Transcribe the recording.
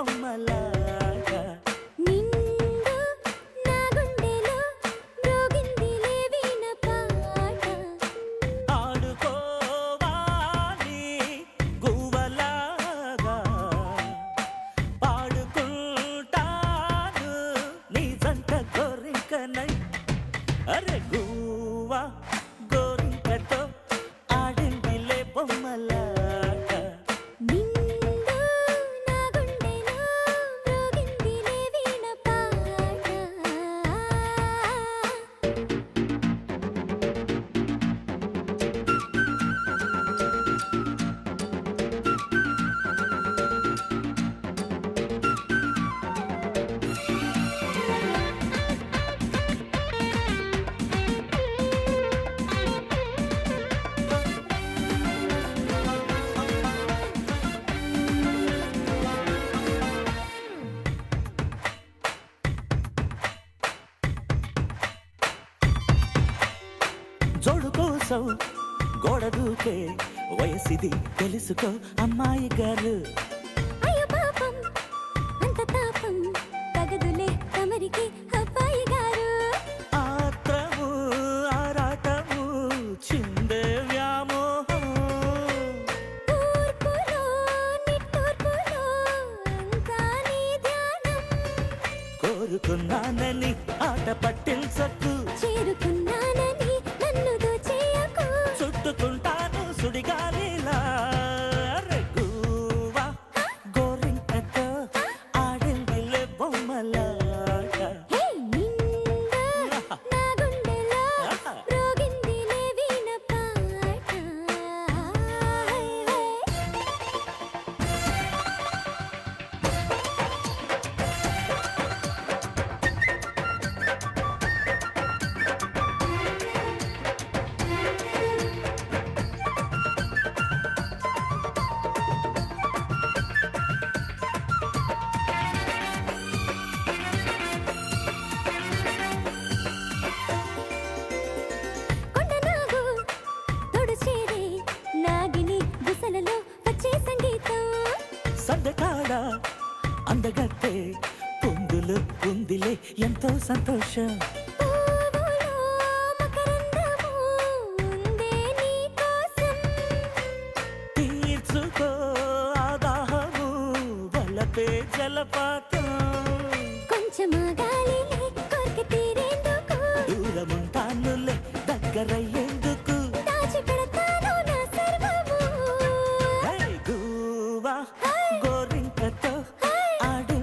బొమ్మలాగా ఆడుకోవాలి గువ్వలాగా పాడుకుంటాను నీ జంట గోరింకనై అరే గువ్వా గోరింకతో ఆడిందిలే బొమ్మలాగా జోడు కోసం గోడ దూకే వయసిది తెలుసుకో అమ్మాయి గారు అయ్యో పాపం అంత తాపం తగదులే తమరికి అబ్బాయి గారు ఆత్రము ఆరాటము చిందే వ్యామోహం తూర్పులో నిట్టూర్పులో అంతా నీ ధ్యానం కోరుకున్నానని ఆట పట్టించకు చేరుకున్నానని నన్ను దోచేయకు చుట్టుకుంటాను సుడిగాలిలా గువ్వా గోరింకతో ఆడిందిలే బొమ్మలాగా హే నిండా నా గుండెలో రోగిందిలే వీణ పాట హై హై కొండనాగు తోడు చేరే నాగిని గుసలలో వచ్చే సంగీతం సందకాడ అందగత్తే పొందులు ఉందిలే ఎంతో సంతోషం పువ్వులో మకరందము ఉందే నీ కోసం తీర్చుకో ఆదాహము వలపే జలపాతం కొంచెం గాలిలే కోరిక తీరేందుకు దూరముంటానులే దగ్గరయ్యేందుకు దాచిపెడతాను నా సర్వము హే గువ్వా హై గోరింకతో హై ఆడు